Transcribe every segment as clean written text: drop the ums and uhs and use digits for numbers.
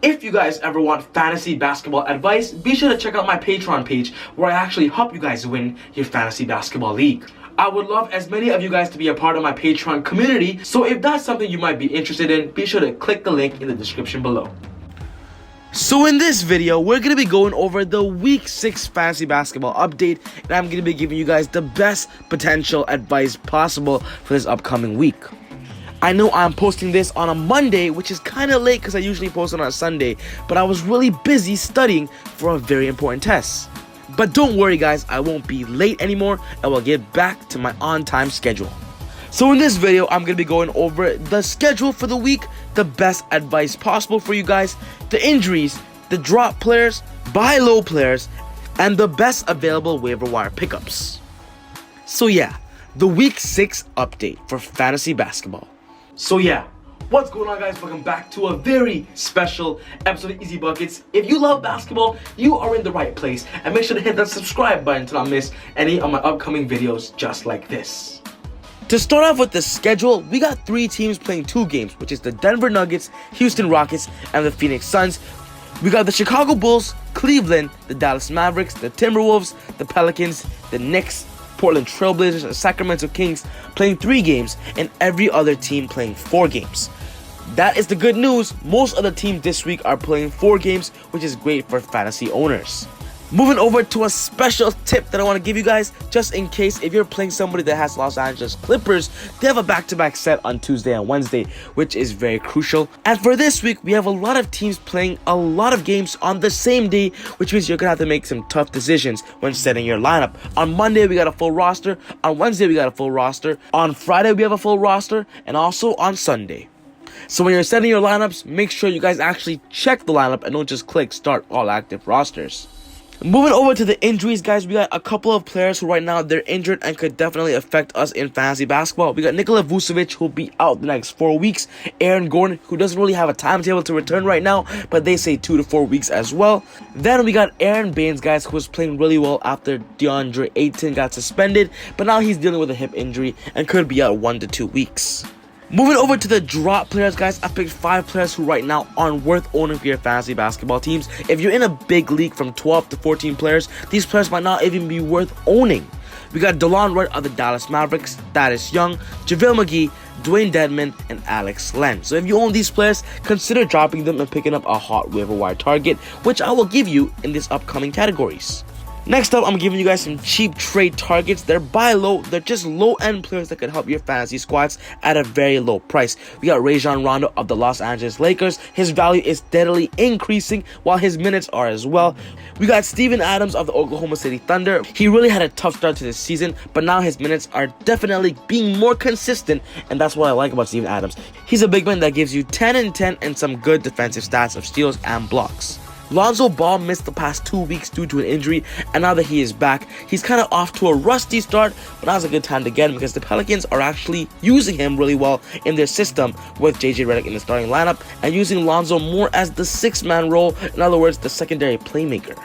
If you guys ever want fantasy basketball advice, be sure to check out my Patreon page where I actually help you guys win your fantasy basketball league. I would love as many of you guys to be a part of my Patreon community, so if that's something you might be interested in, be sure to click the link in the description below. So in this video, we're going to be going over the Week 6 Fantasy Basketball update, and I'm going to be giving you guys the best potential advice possible for this upcoming week. I know I'm posting this on a Monday, which is kind of late because I usually post it on a Sunday, but I was really busy studying for a very important test. But don't worry guys, I won't be late anymore, and we'll get back to my on-time schedule. So in this video, I'm going to be going over the schedule for the week, the best advice possible for you guys, the injuries, the drop players, buy low players, and the best available waiver wire pickups. So yeah, the Week 6 update for fantasy basketball. So yeah, what's going on guys? Welcome back to a very special episode of ezBUCKETz. If you love basketball, you are in the right place, and make sure to hit that subscribe button to not miss any of my upcoming videos just like this. To start off with the schedule, we got 3 teams playing 2 games, which is the Denver Nuggets, Houston Rockets, and the Phoenix Suns. We got the Chicago Bulls, Cleveland, the Dallas Mavericks, the Timberwolves, the Pelicans, the Knicks, Portland Trailblazers, and Sacramento Kings playing 3 games, and every other team playing 4 games. That is the good news. Most of the teams this week are playing 4 games, which is great for fantasy owners. Moving over to a special tip that I want to give you guys, just in case if you're playing somebody that has Los Angeles Clippers, they have a back-to-back set on Tuesday and Wednesday, which is very crucial. And for this week, we have a lot of teams playing a lot of games on the same day, which means you're going to have to make some tough decisions when setting your lineup. On Monday, we got a full roster. On Wednesday, we got a full roster. On Friday, we have a full roster. And also on Sunday. So when you're setting your lineups, make sure you guys actually check the lineup and don't just click start all active rosters. Moving over to the injuries, guys, we got a couple of players who right now they're injured and could definitely affect us in fantasy basketball. We got Nikola Vucevic, who'll be out the next 4 weeks. Aaron Gordon, who doesn't really have a timetable to return right now, but they say 2 to 4 weeks as well. Then we got Aaron Baines, guys, who was playing really well after DeAndre Ayton got suspended, but now he's dealing with a hip injury and could be out 1 to 2 weeks. Moving over to the drop players, guys, I picked 5 players who right now aren't worth owning for your fantasy basketball teams. If you're in a big league from 12 to 14 players, these players might not even be worth owning. We got DeLon Wright of the Dallas Mavericks, Thaddeus Young, JaVale McGee, Dwayne Dedmon, and Alex Len. So if you own these players, consider dropping them and picking up a hot waiver wire target, which I will give you in these upcoming categories. Next up, I'm giving you guys some cheap trade targets. They're buy low. They're just low-end players that could help your fantasy squads at a very low price. We got Rajon Rondo of the Los Angeles Lakers. His value is steadily increasing while his minutes are as well. We got Steven Adams of the Oklahoma City Thunder. He really had a tough start to this season, but now his minutes are definitely being more consistent, and that's what I like about Steven Adams. He's a big man that gives you 10 and 10 and some good defensive stats of steals and blocks. Lonzo Ball missed the past 2 weeks due to an injury, and now that he is back, he's kind of off to a rusty start, but now's a good time to get him because the Pelicans are actually using him really well in their system with JJ Redick in the starting lineup and using Lonzo more as the 6-man role, in other words, the secondary playmaker.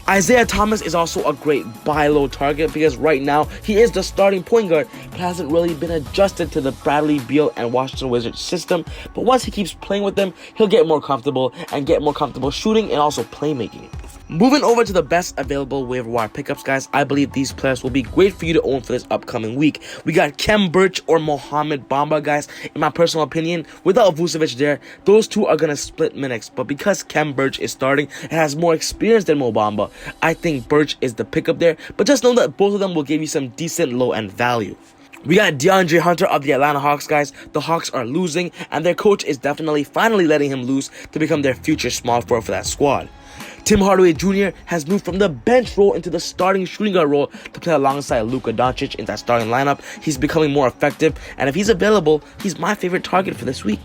Isaiah Thomas is also a great buy low target because right now he is the starting point guard but hasn't really been adjusted to the Bradley Beal and Washington Wizards system. But once he keeps playing with them, he'll get more comfortable and get more comfortable shooting and also playmaking. Moving over to the best available waiver wire pickups, guys, I believe these players will be great for you to own for this upcoming week. We got Khem Birch or Mohamed Bamba, guys. In my personal opinion, without Vucevic there, those two are going to split minutes. But because Khem Birch is starting and has more experience than Mo Bamba, I think Birch is the pickup there. But just know that both of them will give you some decent low-end value. We got DeAndre Hunter of the Atlanta Hawks, guys. The Hawks are losing, and their coach is definitely finally letting him loose to become their future small forward for that squad. Tim Hardaway Jr. has moved from the bench role into the starting shooting guard role to play alongside Luka Doncic in that starting lineup. He's becoming more effective, and if he's available, he's my favorite target for this week.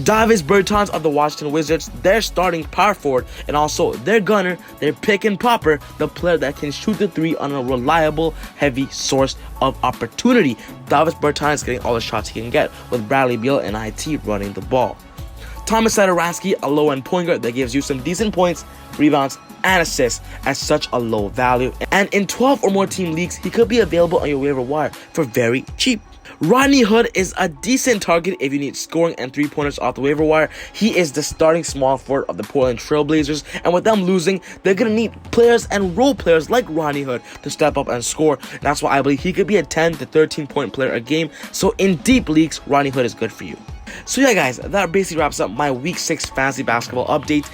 Davis Bertans of the Washington Wizards, their starting power forward, and also their gunner, their pick and popper, the player that can shoot the 3 on a reliable, heavy source of opportunity. Davis Bertans is getting all the shots he can get with Bradley Beal and IT running the ball. Thomas Satoransky, a low-end point guard that gives you some decent points, rebounds, and assists at such a low value. And in 12 or more team leagues, he could be available on your waiver wire for very cheap. Rodney Hood is a decent target if you need scoring and 3-pointers off the waiver wire. He is the starting small forward of the Portland Trailblazers, and with them losing, they're going to need players and role players like Rodney Hood to step up and score. That's why I believe he could be a 10 to 13 point player a game. So in deep leagues, Rodney Hood is good for you. So yeah guys, that basically wraps up my week 6 fantasy basketball update.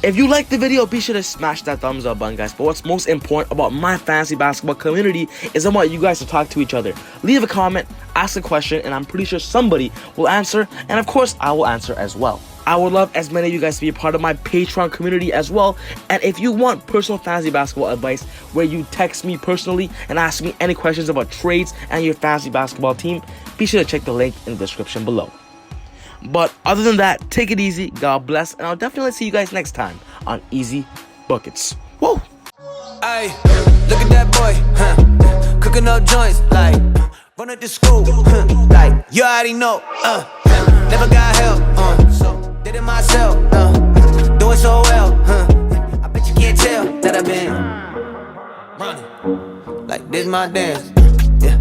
If you liked the video, be sure to smash that thumbs up button, guys. But what's most important about my fantasy basketball community is I want you guys to talk to each other. Leave a comment, ask a question, and I'm pretty sure somebody will answer. And of course, I will answer as well. I would love as many of you guys to be a part of my Patreon community as well. And if you want personal fantasy basketball advice where you text me personally and ask me any questions about trades and your fantasy basketball team, be sure to check the link in the description below. But other than that, take it easy, God bless, and I'll definitely see you guys next time on ezBUCKETz. Whoa! Ay, look at that boy, huh? Cooking up joints, like, run at the school, huh? Like, you already know, never got help, so did it myself, doing so well, I bet you can't tell that I've been running, like this my dance, yeah.